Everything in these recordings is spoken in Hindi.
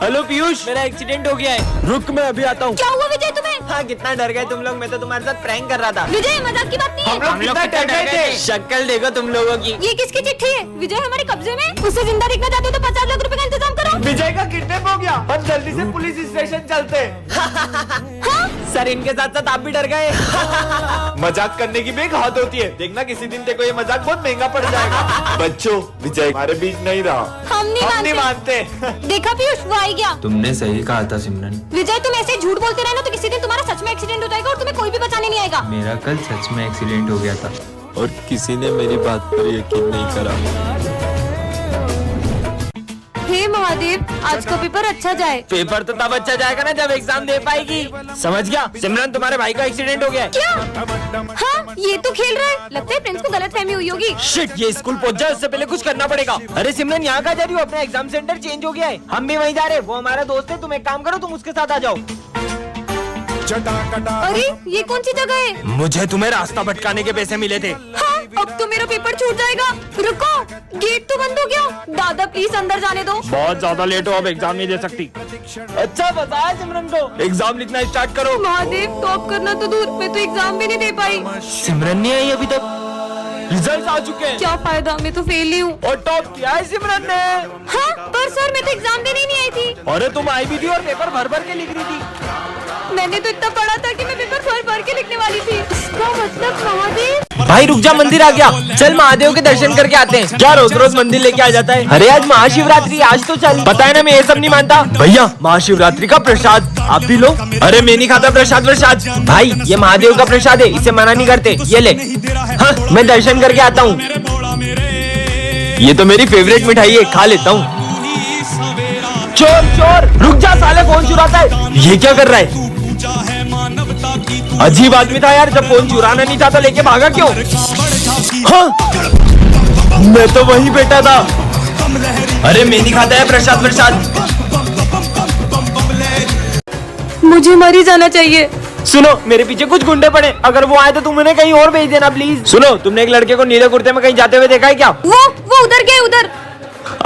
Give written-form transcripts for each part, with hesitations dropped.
हेलो पीयूष, मेरा एक्सीडेंट हो गया है। रुक, मैं अभी आता हूँ। क्या हुआ विजय तुम्हें? हाँ, कितना डर गए तुम लोग। मैं तो तुम्हारे साथ प्रैंक कर रहा था। विजय मजाक की बात नहीं है। हम लोग कितना डर गए थे। शक्ल देखो तुम लोगों की। ये किसकी चिट्ठी है? विजय हमारे कब्जे में। उसे जिंदा देखना चाहते हो तो 50 लाख रुपए का इंतजाम करो। विजय का किडनैप हो गया। हम जल्दी से पुलिस स्टेशन चलते। हाँ? सर, इनके साथ साथ आप भी डर गए। मजाक करने की भी एक हद होती है। देखना किसी दिन तेको ये मजाक बहुत महंगा पड़ जाएगा। बच्चों, विजय हमारे बीच नहीं रहा। हम नहीं मानते। देखा पीयूष, वो आ गया। तुमने सही कहा था सिमरन। विजय, तुम ऐसे झूठ बोलते रहना तो किसी दिन तुम्हारा सच में एक्सीडेंट हो जाएगा और तुम्हें कोई भी बचाने नहीं आएगा। मेरा कल सच में एक्सीडेंट हो गया था और किसी ने मेरी बात पर यकीन नहीं करा। हे महादेव, आज का पेपर अच्छा जाए। पेपर तो तब अच्छा जाएगा ना जब एग्जाम दे पाएगी। समझ गया सिमरन, तुम्हारे भाई का एक्सीडेंट हो गया है। क्या? हाँ, ये तो खेल रहा है। लगता है प्रिंस को गलतफहमी हुई होगी। शिट, ये स्कूल पहुंच जाए उससे पहले कुछ करना पड़ेगा। अरे सिमरन, यहाँ कहाँ जा रही हो? अपना एग्जाम सेंटर चेंज हो गया है। हम भी वहीं जा रहे हैं। वो हमारा दोस्त है। तुम एक काम करो, तुम उसके साथ आ जाओ। अरे ये कौन सी जगह है? मुझे तुम्हें रास्ता भटकाने के पैसे मिले थे। हाँ, अब तो मेरा पेपर छूट जाएगा। रुको, गेट तो बंद हो गया। दादा प्लीज अंदर जाने दो। बहुत ज्यादा लेट हो, अब एग्जाम नहीं दे सकती। अच्छा बताया सिमरन को। एग्जाम लिखना स्टार्ट करो। महादेव, टॉप करना तो दूर, मैं तो एग्जाम भी नहीं दे पाई। सिमरन नहीं आई अभी तक। रिजल्ट आ चुके हैं। क्या फायदा, मैं तो फेल ही हूँ। और टॉप किया है सिमरन ने। हाँ, पर सर मैं तो एग्जाम देने ही नहीं आई थी। अरे तुम आई भी थी और पेपर भर भर के लिख रही थी। मैंने तो इतना पढ़ा था कि मैं पेपर भर भर के लिखने वाली थी। इसका मतलब महादेव। भाई रुक जा, मंदिर आ गया। चल महादेव के दर्शन करके आते हैं। क्या रोज रोज मंदिर लेके आ जाता है? अरे आज महाशिवरात्रि, आज तो चल। पता है ना, मैं ये सब नहीं मानता। भैया, महाशिवरात्रि का प्रसाद आप भी लो। अरे मैं नहीं खाता प्रसाद। भाई ये महादेव का प्रसाद है, इसे मना नहीं करते। ये ले। हाँ, मैं दर्शन करके आता हूँ। ये तो मेरी फेवरेट मिठाई है, खा लेता हूँ। चोर चोर, रुक जा साले, फोन चुराता है। ये क्या कर रहा है? अजीब आदमी था यार, जब फोन चुराना नहीं था तो लेके भागा क्यों? हाँ, मैं तो वही बैठा था। अरे मैं नहीं खाता है प्रसाद। मुझे मर ही जाना चाहिए। सुनो, मेरे पीछे कुछ गुंडे पड़े। अगर वो आए तो तुम उन्हें कहीं और भेज देना प्लीज। सुनो, तुमने एक लड़के को नीले कुर्ते में कहीं जाते हुए देखा है क्या? वो उधर गए, उधर।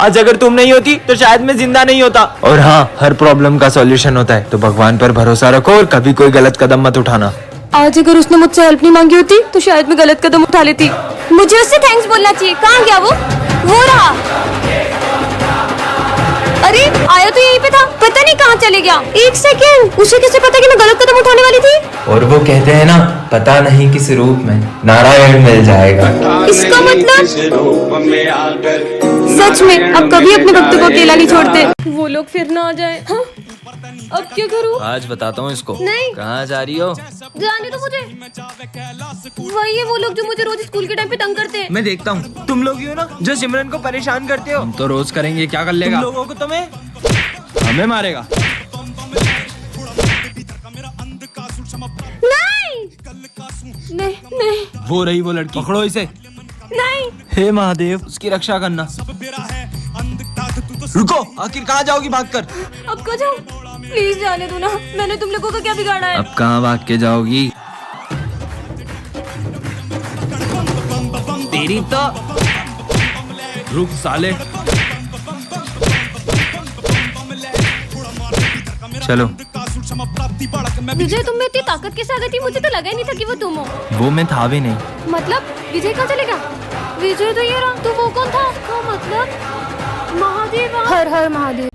आज अगर तुम नहीं होती तो शायद मैं जिंदा नहीं होता। और हाँ, हर प्रॉब्लम का सॉल्यूशन होता है, तो भगवान पर भरोसा रखो और कभी कोई गलत कदम मत उठाना। आज अगर उसने मुझसे हेल्प नहीं मांगी होती तो शायद मैं गलत कदम उठा लेती। मुझे उससे थैंक्स बोलना चाहिए। कहाँ गया वो रहा। अरे आया तो यहीं पे था, पता नहीं कहाँ चले गया। एक सेकेंड, उसे कैसे पता कि मैं गलत कदम उठाने वाली थी? और वो कहते हैं ना, पता नहीं किस रूप में नारायण मिल जाएगा। इसका मतलब सच में अब कभी अपने भक्तों को अकेला नहीं छोड़ते। वो लोग फिर ना आ जाए। हाँ? अब क्या करूँ? आज बताता हूँ इसको। नहीं। कहाँ जा रही हो? जाने दो मुझे। वही है वो लोग जो मुझे रोज स्कूल के टाइम पे तंग करते हैं। मैं देखता हूँ। तुम लोग ही हो ना जो सिमरन को परेशान करते हो? हम तो रोज करेंगे, क्या कर तुम लेगा? लोगों को तुम्हें हमें मारेगा। नहीं। वो रही वो लड़की, पकड़ो इसे। नहीं। हे महादेव, उसकी रक्षा करना। रुको, आखिर कहाँ जाओगी भागकर? अब कहाँ जाऊँ? प्लीज जाने दो ना, मैंने तुम लोगों का क्या बिगाड़ा है? अब कहाँ भाग के जाओगी? तेरी तो रुक साले। चलो। विजय, तुम में इतनी ताकत कैसे आ गई थी? मुझे तो लगा ही नहीं था कि वो तुम हो। वो मैं था भी नहीं। मतलब विजय कहाँ चलेगा? विजय तो ये रहा। तो वो कौन था? उसका मतलब महादेव। हर हर महादेव।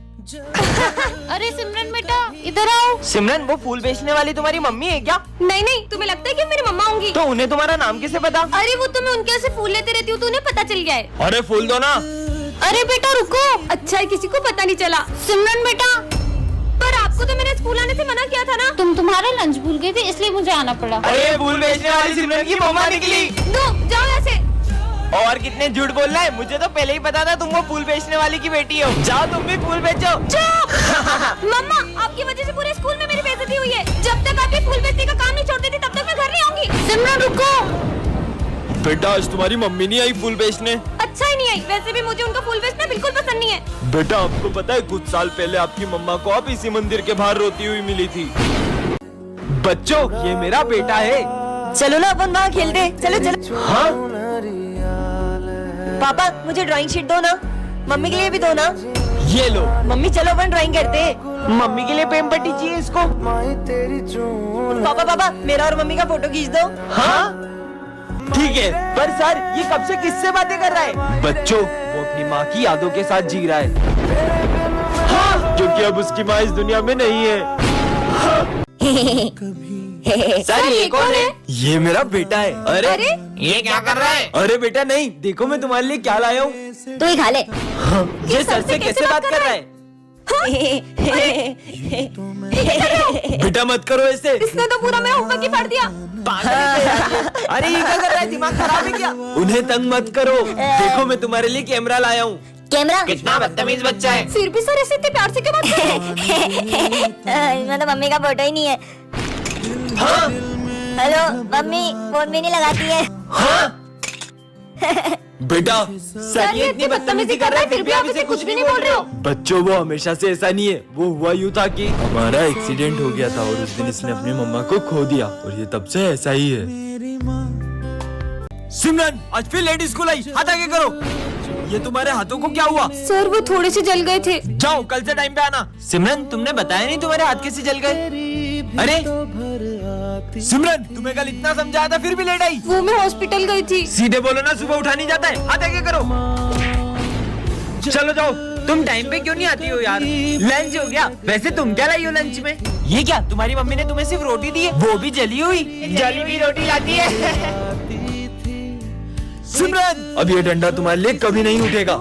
अरे सिमरन बेटा, इधर आओ। सिमरन, वो फूल बेचने वाली तुम्हारी मम्मी है क्या? नहीं, तुम्हें लगता है कि मेरी मम्मा होंगी? तो उन्हें तुम्हारा नाम कैसे पता? अरे वो तुम्हें उनके से फूल लेते रहती हूँ तो उन्हें पता चल गया है। अरे फूल दो ना। अरे बेटा रुको। अच्छा है किसी को पता नहीं चला। सिमरन बेटा, पर आपको तो मैंने स्कूल आने से मना किया था ना? तुम तुम्हारा लंच भूल गए थे इसलिए मुझे आना पड़ा। अरे फूल बेचने वाली सिमरन की मम्मा निकली। दो, जाओ ऐसे। और कितने झूठ बोल रहा है? मुझे तो पहले ही पता था तुम वो फूल बेचने वाली की बेटी हो। जाओ तुम भी फूल बेचो। मम्मा, आपकी वजह से पूरे स्कूल में मेरी बेइज्जती हुई है। जब तक आप ये फूल बेचने का काम नहीं छोड़ देती तब तक मैं घर नहीं आऊंगी। सिमरन रुको। बेटा, आज तुम्हारी मम्मी नहीं आई फूल बेचने? अच्छा ही नहीं आई। वैसे भी मुझे उनका फूल बेचना बिल्कुल पसंद नहीं है। बेटा, आपको पता है कुछ साल पहले आपकी मम्मा को आप इसी मंदिर के बाहर रोती हुई मिली थी। बच्चों, ये मेरा बेटा है। चलो ना अपन वहाँ खेलते। चलो। हाँ? पापा, मुझे ड्राइंग शीट दो ना, मम्मी के लिए भी दो ना। ये लो। मम्मी चलो अपन ड्राइंग करते। मम्मी के लिए पेन पट्टी चाहिए इसको। पापा पापा मेरा और मम्मी का फोटो खींच दो। हाँ ठीक है, पर सर ये कब से किससे बातें कर रहा है? बच्चों, वो अपनी माँ की यादों के साथ जी रहा है। हाँ, क्योंकि अब उसकी माँ इस दुनिया में नहीं है। सर ये कौन है? ये मेरा बेटा है। अरे ये क्या कर रहा है? अरे बेटा नहीं, देखो मैं तुम्हारे लिए क्या लाया हूँ। तू ही खा ले। ये सर से कैसे बात कर रहा है? बेटा मत करो ऐसे। इसने तो पूरा मेरा होमवर्क ही पढ़ दिया। अरे ये क्या कर रहा है? दिमाग खराब है क्या? उन्हें तंग मत करो। देखो मैं तुम्हारे लिए कैमरा लाया हूँ। कैमरा? कितना बदतमीज बच्चा है। फिर भी सर ऐसे इतने प्यार से क्यों बात कर रहे हो? इसमें तो मम्मी का फोटो ही नहीं है। हाँ? हेलो मम्मी, फोन भी नहीं लगाती है। हाँ? बेटा सर ये इतनी बदतमीजी कर रहा है, फिर भी आप इसे कुछ भी नहीं बोल रहे हो। बच्चों वो हमेशा से ऐसा नहीं है। वो हुआ यूँ था कि हमारा एक्सीडेंट हो गया था और उस दिन इसने अपनी मम्मा को खो दिया और ये तब से ऐसा ही है। सिमरन आज फिर लेट स्कूल आई, हाथ आगे करो। ये तुम्हारे हाथों को क्या हुआ? सर वो थोड़े से जल गए थे। जाओ कल से टाइम पे आना। सिमरन तुमने बताया नहीं तुम्हारे हाथ कैसे जल गए? अरे सिमरन तुम्हें कल इतना समझाया था फिर भी लेट आई। वो मैं हॉस्पिटल गई थी। सीधे बोलो ना, सुबह उठा नहीं जाता है। हाथ आगे करो। चलो जाओ। तुम टाइम पे क्यों नहीं आती हो यार? लंच हो गया। वैसे तुम क्या लाई हो लंच में? ये क्या तुम्हारी मम्मी ने तुम्हें सिर्फ रोटी दी है, वो भी जली हुई? जली हुई रोटी लाती है। सिमरन अब ये डंडा तुम्हारे लिए कभी नहीं उठेगा।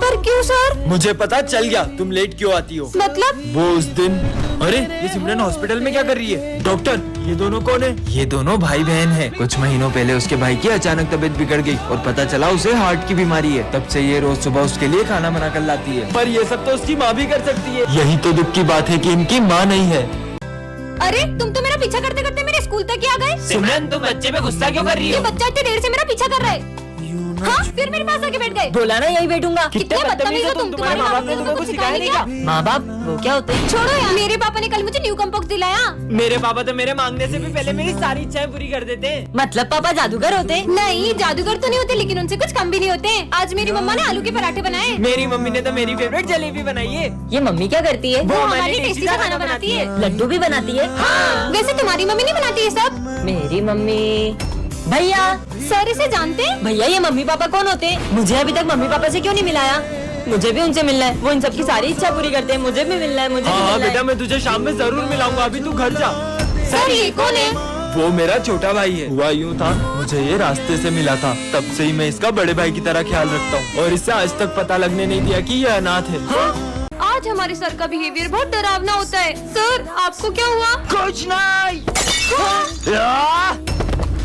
पर क्यों सर? मुझे पता चल गया तुम लेट क्यों आती हो। मतलब? वो उस दिन। अरे ये सिमरन हॉस्पिटल में क्या कर रही है? डॉक्टर ये दोनों कौन है? ये दोनों भाई बहन हैं। कुछ महीनों पहले उसके भाई की अचानक तबीयत बिगड़ गई और पता चला उसे हार्ट की बीमारी है। तब से ये रोज सुबह उसके लिए खाना बना कर लाती है। पर ये सब तो उसकी माँ भी कर सकती है। यही तो दुख की बात है कि इनकी माँ नहीं है। अरे तुम तो मेरा पीछा करते करते मेरे स्कूल तक ही आ गए। सिमरन तुम बच्चे पे गुस्सा क्यों कर रही ये बच्चा इतनी देर से मेरा पीछा कर रहा है। हाँ फिर मेरे पास आके बैठ गए। बोला ना यही बैठूंगा। कितने बदतमीज हो तुम। तुम्हारे माँ बाप ने तुमको कुछ सिखाया नहीं क्या? माँ बाप वो क्या होते हैं? छोड़ो यार, मेरे पापा ने कल मुझे न्यू कम्पोक्स दिलाया। मेरे पापा तो मेरे मांगने से भी पहले मेरी सारी इच्छाएं पूरी कर देते हैं। मतलब पापा जादूगर होते हैं? नहीं जादूगर तो नहीं होते, लेकिन उनसे कुछ कम भी नहीं होते। आज मेरी मम्मा ने आलू के पराठे बनाए। मेरी मम्मी ने तो मेरी फेवरेट जलेबी बनाई है। ये मम्मी क्या करती है? वो हमारे टेस्टी सा खाना बनाती है। लड्डू भी बनाती है? हाँ। वैसे तुम्हारी मम्मी नहीं बनाती है सब? मेरी मम्मी। भैया सर इसे जानते हैं? भैया ये मम्मी पापा कौन होते हैं? मुझे अभी तक मम्मी पापा से क्यों नहीं मिलाया? मुझे भी उनसे मिलना है। वो इन सबकी सारी इच्छा पूरी करते हैं। मुझे भी मिलना है। मुझे भी हाँ मिलना बेटा है। मैं तुझे शाम में जरूर मिलाऊंगा, अभी तू घर जा। सर ये कौन है? वो मेरा छोटा भाई है। हुआ यूँ था, मुझे ये रास्ते से मिला था, तब से ही मैं इसका बड़े भाई की तरह ख्याल रखता हूँ और इससे आज तक पता लगने नहीं दिया कि ये अनाथ है। आज हमारे सर का बिहेवियर बहुत डरावना होता है। सर आपको क्या हुआ? कुछ नहीं।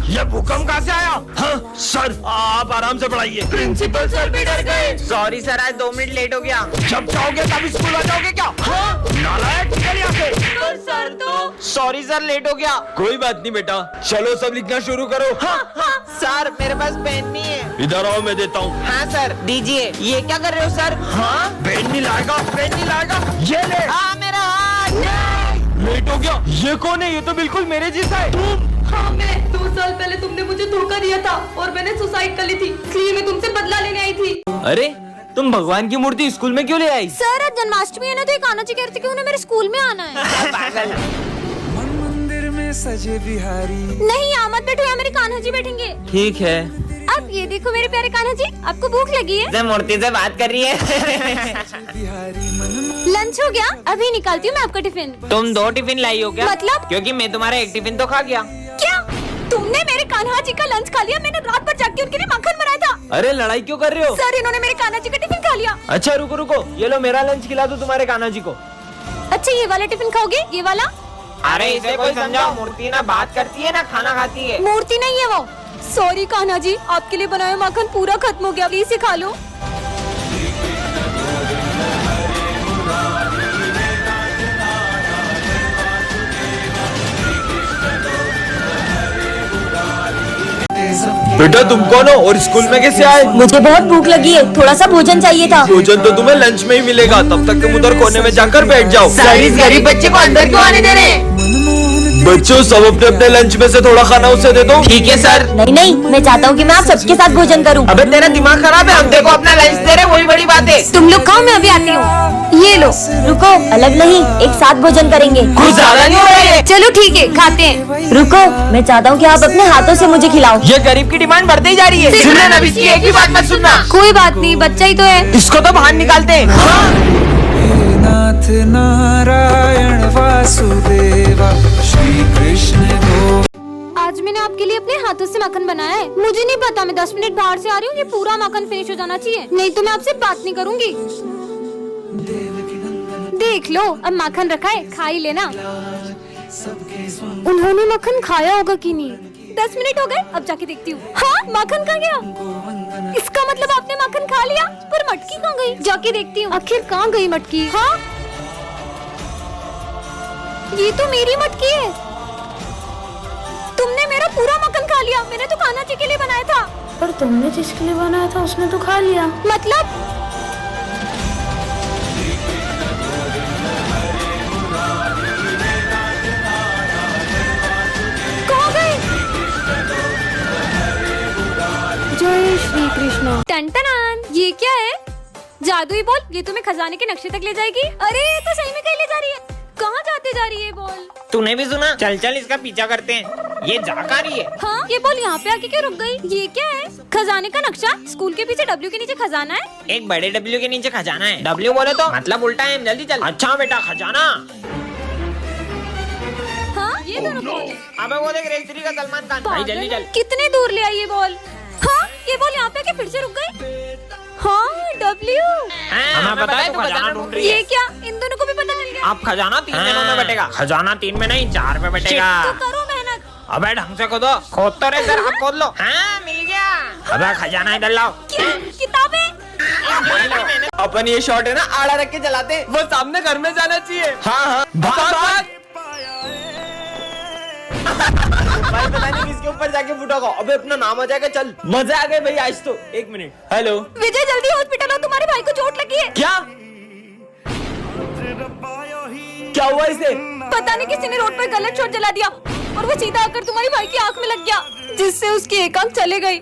ये भूकंप कहाँ से आया? हाँ सर आप आराम से पढ़ाइए। प्रिंसिपल सर भी डर गए। सॉरी सर आज 2 मिनट लेट हो गया। जब जाओगे तब स्कूल आ जाओगे क्या? हाँ? नालायक निकल यहाँ से। पर सर तो। सॉरी सर लेट हो गया। कोई बात नहीं बेटा, चलो सब लिखना शुरू करो। हाँ हाँ सर मेरे पास पेन नहीं है। इधर आओ मैं देता हूँ। हाँ सर दीजिए। ये क्या कर रहे हो सर? हाँ पेन नहीं लाएगा, पेन नहीं लाएगा। ये ले। हाँ मेरा हाथ। लेट हो गया। ये कौन है? ये तो बिल्कुल मेरे जैसा है। हाँ मैं 2 साल पहले तुमने मुझे धोखा दिया था और मैंने सुसाइड कर ली थी, इसलिए मैं तुमसे बदला लेने आई थी। अरे तुम भगवान की मूर्ति स्कूल में क्यों ले आई? सर आज जन्माष्टमी है ना, तो ये कान्हा जी कह रहे थे कि उन्हें मेरे स्कूल में आना है। मंदिर में सजे बिहारी। नहीं यहाँ मत बैठो, यहाँ मेरे कान्हा जी बैठेंगे। ठीक है। अब ये देखो मेरे प्यारे कान्हा जी, आपको भूख लगी है? मूर्ति से बात कर रही है। लंच हो गया? अभी निकालती हूँ मैं आपका टिफिन। तुम 2 टिफिन लाई हो क्या? मतलब? क्योंकि मैं तुम्हारा 1 टिफिन तो खा गया। क्या तुमने मेरे कान्हा जी का लंच खा लिया? मैंने रात भर जाग के उनके लिए माखन बनाया था। अरे लड़ाई क्यों कर रहे हो? सर इन्होंने मेरे कान्हा जी का टिफिन खा लिया। अच्छा रुको रुको, ये लो मेरा लंच खिला दो तुम्हारे कान्हा जी को। अच्छा ये वाला टिफिन खाओगे? ये वाला? अरे इसे कोई समझाओ, मूर्ति ना बात करती है ना खाना खाती है। मूर्ति नहीं है वो। सॉरी कान्हा जी, आपके लिए बनाया माखन पूरा खत्म हो गया, प्लीज इसे खा लो। बेटा तुम कौन हो और स्कूल में कैसे आए? मुझे बहुत भूख लगी है, थोड़ा सा भोजन चाहिए था। भोजन तो तुम्हें लंच में ही मिलेगा, तब तक तुम उधर कोने में जाकर बैठ जाओ। सर इस गरीब बच्चे को अंदर क्यों आने दे रहे हैं? बच्चों सब अपने अपने लंच में से थोड़ा खाना उसे दे दो। ठीक है सर। नहीं नहीं, मैं चाहता हूँ कि मैं आप सबके साथ भोजन करूँ। अबे तेरा दिमाग खराब है, हम तेरे को अपना लंच दे रहे, वही बड़ी बात है। तुम लोग खाओ, मैं अभी आती हूँ। ये लो। रुको, अलग नहीं, एक साथ भोजन करेंगे। कुछ ज्यादा नहीं हो रहा है? चलो ठीक है, खाते हैं। रुको, मैं चाहता हूँ कि आप अपने हाथों से मुझे खिलाओ। ये गरीब की डिमांड बढ़ती ही जा रही है। सुनना ना, इसकी एक ही बात मत सुनना। कोई बात नहीं, बच्चा ही तो है। इसको तो बाहर निकालते हैं। हे नाथ नारायण वासुदेवा श्री कृष्ण गो। आज मैंने आपके लिए अपने हाथों से माखन बनाया है। मुझे नहीं पता, मैं 10 मिनट बाहर से आ रही हूँ, ये पूरा माखन फिनिश हो जाना चाहिए, नहीं तो मैं आपसे बात नहीं करूँगी। देख लो, अब माखन रखा है, खा ही लेना। उन्होंने माखन खाया होगा कि नहीं? 10 मिनट हो गए, अब जाके देखती हूँ। हाँ, माखन कहाँ गया? इसका मतलब आपने माखन खा लिया, पर मटकी कहाँ गई? जाके देखती हूँ, आखिर कहाँ गई मटकी? हाँ, ये तो मेरी मटकी है। तुमने मेरा पूरा मक्खन खा लिया। मैंने तो कान्हा जी के लिए बनाया था। पर तुमने जिसके लिए बनाया था उसने तो खा लिया। मतलब? कहाँ गए? जय श्री कृष्ण। टन-टनान, ये क्या है? जादुई बॉल? ये तुम्हें खजाने के नक्शे तक ले जाएगी? अरे ये तो सही में कहीं ले जा रही है। कहाँ जाते जा रही है बॉल? तूने भी सुना? चल चल इसका पीछा करते हैं। ये जा कहाँ रही है? हाँ, ये बॉल यहाँ पे आके क्यों रुक गई? ये क्या है? खजाने का नक्शा? स्कूल के पीछे W के नीचे खजाना है? एक बड़े W के नीचे खजाना है। W बोले तो मतलब उल्टा है। जल्दी चल। अच्छा बेटा, खजाना। हाँ, ये दोनों बॉल है। अबे वो देख, रेल 3 का सलमान खान। भाई जल्दी चल। कितने दूर ले आई ये बॉल? हाँ, ये बॉल यहाँ पे आके फिर से रुक गई। हाँ, W। हमें पता है तू खजाना ढूंढ रही है। ये क्या? इन दोनों को भी पता चल गया। अब खजाना 3 दिनों में बटेगा। खजाना 3 में नहीं, 4 में बटेगा। तो करो मेहनत। अबे ढंग से खोदो। खोद तो रहे सर, अब खोद लो। हाँ, मिल गया। अबे खजाना इधर लाओ। क्या? किताबें? अपन ये शॉट है ना, आड़ा रख के चलाते हैं। वो सामने घर में जाना चाहिए। हाँ हाँ, भाग भाग। भाई पता नहीं किसके ऊपर जाके फुटागा। अबे अपना नाम आ जाएगा। चल, मजा आ गए भाई आज तो। 1 मिनट। हेलो विजय, जल्दी हॉस्पिटल आओ, तुम्हारे भाई को चोट लगी है। क्या? क्या हुआ इसे? पता नहीं किसी ने रोड पर गलत शॉट जला दिया और वो सीधा आकर तुम्हारी भाई की आंख में लग गया, जिससे उसकी एक आंख चले गई।